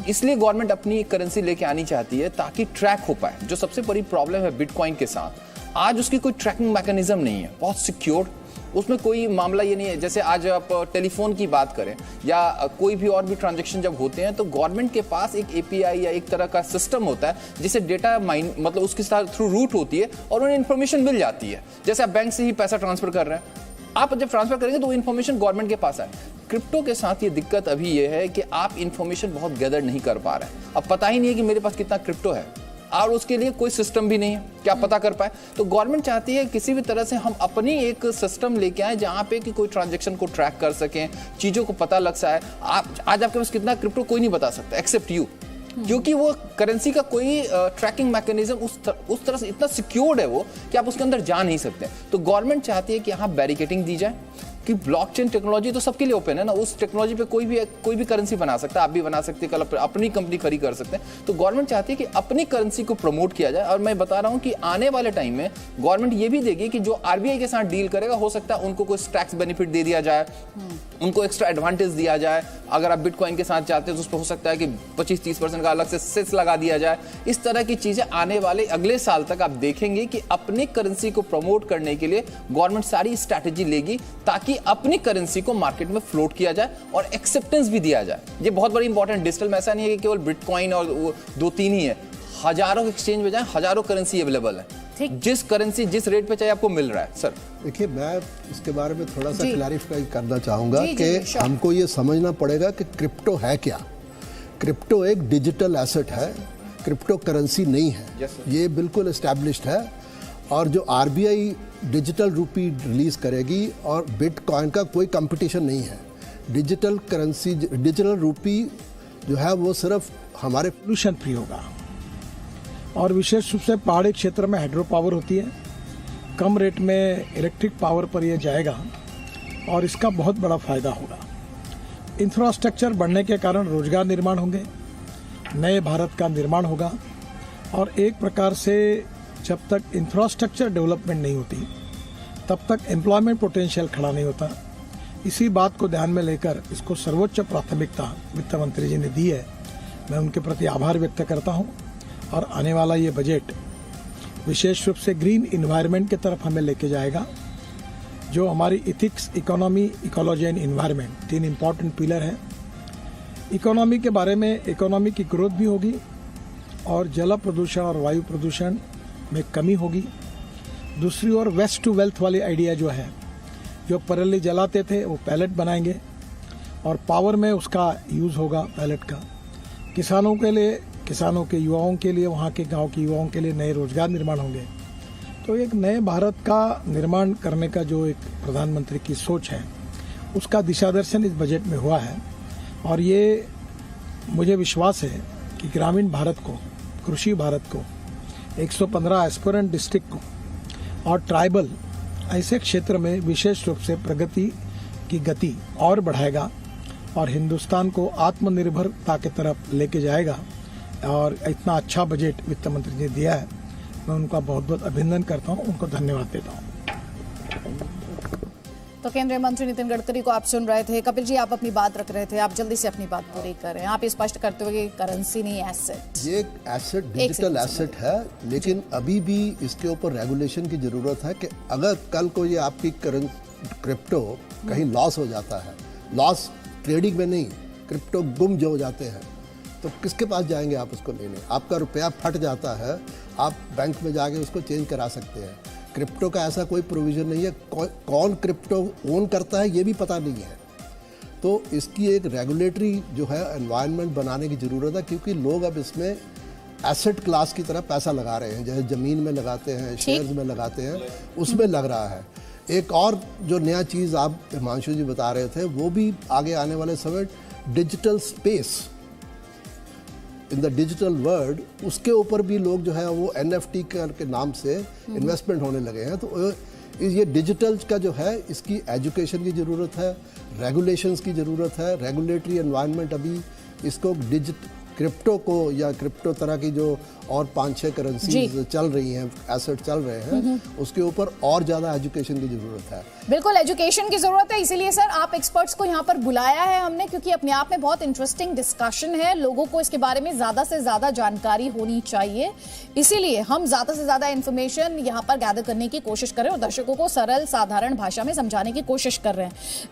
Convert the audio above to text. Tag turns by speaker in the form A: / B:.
A: इसलिए गवर्नमेंट अपनी एक करेंसी लेके आनी चाहती है ताकि ट्रैक हो पाए। जो सबसे बड़ी प्रॉब्लम है बिटकॉइन के साथ, आज उसकी कोई ट्रैकिंग मैकेनिज्म नहीं है, बहुत सिक्योर, उसमें कोई मामला ये नहीं है। जैसे आज आप टेलीफोन की बात करें या कोई भी और भी ट्रांजैक्शन जब होते हैं तो गवर्नमेंट के पास एक एपीआई या एक तरह का सिस्टम होता है जिसे डेटा माइन मतलब उसके साथ थ्रू रूट होती है और उन्हें इन्फॉर्मेशन मिल जाती है। जैसे आप बैंक से ही पैसा ट्रांसफर कर रहे हैं, आप जब ट्रांसफर करेंगे तो वो इन्फॉर्मेशन गवर्नमेंट के पास है। क्रिप्टो के साथ ये दिक्कत अभी ये है कि आप इन्फॉर्मेशन बहुत गैदर नहीं कर पा रहे हैं। अब पता ही नहीं है कि मेरे पास कितना क्रिप्टो है और उसके लिए कोई सिस्टम भी नहीं है कि आप पता कर पाए। तो गवर्नमेंट चाहती है किसी भी तरह से हम अपनी एक सिस्टम लेके आए जहां पे कि कोई ट्रांजैक्शन को ट्रैक कर सकें, चीजों को पता लग सके। आज आपके पास कितना क्रिप्टो कोई नहीं बता सकता एक्सेप्ट यू, क्योंकि वो करेंसी का कोई ट्रैकिंग मैकेनिज्म उस तरह से इतना सिक्योर्ड है वो कि आप उसके अंदर जा नहीं सकते। तो गवर्नमेंट चाहती है कि यहाँ बैरिकेडिंग दी जाए कि ब्लॉकचेन टेक्नोलॉजी तो सबके लिए ओपन है ना, उस टेक्नोलॉजी पे कोई भी करेंसी बना सकता है, आप भी बना सकते हैं, कल अपनी कंपनी खड़ी कर सकते हैं। तो गवर्नमेंट चाहती है कि अपनी करेंसी को प्रमोट किया जाए। और मैं बता रहा हूं कि आने वाले टाइम में गवर्नमेंट ये भी देगी कि जो आरबीआई के साथ डील करेगा, हो सकता है उनको कोई टैक्स बेनिफिट दे दिया जाए, उनको एक्स्ट्रा एडवांटेज दिया जाए। अगर आप बिटकॉइन के साथ जाते हैं तो उस पर हो सकता है कि 25-30% का अलग से सेस लगा दिया जाए। इस तरह की चीजें आने वाले अगले साल तक आप देखेंगे कि अपनी करेंसी को प्रमोट करने के लिए गवर्नमेंट सारी स्ट्रैटेजी लेगी ताकि अपनी करेंसी को मार्केट में फ्लोट किया जाए और एक्सेप्टेंस भी दिया जाए। ये बहुत बड़ी इंपॉर्टेंट डिजिटल में ऐसा नहीं है कि केवल बिटकॉइन और 2-3 ही है, हजारों एक्सचेंज में जाए, हजारों करेंसी अवेलेबल है, जिस करेंसी जिस रेट पे चाहिए आपको मिल रहा है। सर
B: देखिए, मैं इसके बारे में थोड़ा सा क्लैरिफाई करना चाहूंगा कि हमको ये समझना पड़ेगा कि क्रिप्टो है क्या। क्रिप्टो एक डिजिटल एसेट है, क्रिप्टो करेंसी नहीं है। ये बिल्कुल एस्टैब्लिश्ड है। और जो आरबीआई डिजिटल रूपी रिलीज करेगी और बिटकॉइन का कोई कंपटीशन नहीं है। डिजिटल करेंसी, डिजिटल रूपी जो है वो सिर्फ हमारे
C: पोल्यूशन फ्री होगा और विशेष रूप से पहाड़ी क्षेत्र में हाइड्रो पावर होती है, कम रेट में इलेक्ट्रिक पावर पर यह जाएगा और इसका बहुत बड़ा फायदा होगा। इंफ्रास्ट्रक्चर बढ़ने के कारण रोजगार निर्माण होंगे, नए भारत का निर्माण होगा। और एक प्रकार से जब तक इंफ्रास्ट्रक्चर डेवलपमेंट नहीं होती तब तक एम्प्लॉयमेंट पोटेंशियल खड़ा नहीं होता। इसी बात को ध्यान में लेकर इसको सर्वोच्च प्राथमिकता वित्त मंत्री जी ने दी है। मैं उनके प्रति आभार व्यक्त करता हूं। और आने वाला ये बजट विशेष रूप से ग्रीन इन्वायरमेंट की तरफ हमें लेके जाएगा। जो हमारी ethics, economy, ecology and environment 3 important pillar हैं। इकोनॉमी के बारे में इकोनॉमी की ग्रोथ भी होगी और जल प्रदूषण और वायु प्रदूषण में कमी होगी। दूसरी ओर वेस्ट टू वेल्थ वाली आइडिया जो है, जो पराली जलाते थे वो पैलेट बनाएंगे और पावर में उसका यूज़ होगा पैलेट का। किसानों के लिए, किसानों के युवाओं के लिए, वहाँ के गांव के युवाओं के लिए नए रोजगार निर्माण होंगे। तो एक नए भारत का निर्माण करने का जो एक प्रधानमंत्री की सोच है, उसका दिशा दर्शन इस बजट में हुआ है। और ये मुझे विश्वास है कि ग्रामीण भारत को, कृषि भारत को, 115 एस्पिरेंट डिस्ट्रिक्ट को और ट्राइबल ऐसे क्षेत्र में विशेष रूप से प्रगति की गति और बढ़ाएगा और हिंदुस्तान को आत्मनिर्भरता की तरफ लेके जाएगा। और इतना अच्छा बजट वित्त मंत्री ने दिया है, मैं उनका बहुत बहुत अभिनंदन करता हूं, उनको धन्यवाद देता हूं।
D: तो केंद्रीय मंत्री नितिन गडकरी को आप सुन रहे थे। कपिल जी, आप अपनी बात रख रहे थे, आप जल्दी से अपनी बात पूरी करें। आप स्पष्ट करते हुए कि करेंसी नहीं एसेट,
B: ये एक एसेट, डिजिटल एसेट है, लेकिन अभी भी इसके ऊपर रेगुलेशन की जरूरत है कि अगर कल को ये आपकी क्रिप्टो कहीं लॉस हो जाता है, लॉस ट्रेडिंग में नहीं, क्रिप्टो गुम जो हो जाते हैं, तो किसके पास जाएंगे आप उसको लेने? आपका रुपया फट जाता है, आप बैंक में जाके उसको चेंज करा सकते हैं। क्रिप्टो का ऐसा कोई प्रोविजन नहीं है। कौन क्रिप्टो ओन करता है ये भी पता नहीं है। तो इसकी एक रेगुलेटरी जो है एनवायरनमेंट बनाने की ज़रूरत है, क्योंकि लोग अब इसमें एसेट क्लास की तरह पैसा लगा रहे हैं, जैसे ज़मीन में लगाते हैं, शेयर्स में लगाते हैं, उसमें लग रहा है। एक और जो नया चीज़ आप हिमांशु जी बता रहे थे, वो भी आगे आने वाले समय digital space in the digital world, उसके ऊपर भी लोग जो है वो NFT के नाम से इन्वेस्टमेंट होने लगे हैं। तो ये डिजिटल का जो है, इसकी एजुकेशन की ज़रूरत है, रेगुलेशंस की ज़रूरत है, रेगुलेटरी एनवायरनमेंट अभी इसको क्रिप्टो को या क्रिप्टो तरह की जो और 5-6 करेंसीज चल रही हैं, एसेट चल रहे हैं, उसके ऊपर और ज़्यादा एजुकेशन की ज़रूरत है।
D: बिल्कुल एजुकेशन की जरूरत है, इसीलिए सर आप एक्सपर्ट्स को यहाँ पर बुलाया है हमने, क्योंकि अपने आप में बहुत इंटरेस्टिंग डिस्कशन है, लोगों को इसके बारे में ज्यादा से ज्यादा जानकारी होनी चाहिए, इसीलिए हम ज्यादा से ज्यादा इंफॉर्मेशन यहाँ पर गैदर करने की कोशिश कर रहे हैं और दर्शकों को सरल साधारण भाषा में समझाने की कोशिश कर रहे हैं।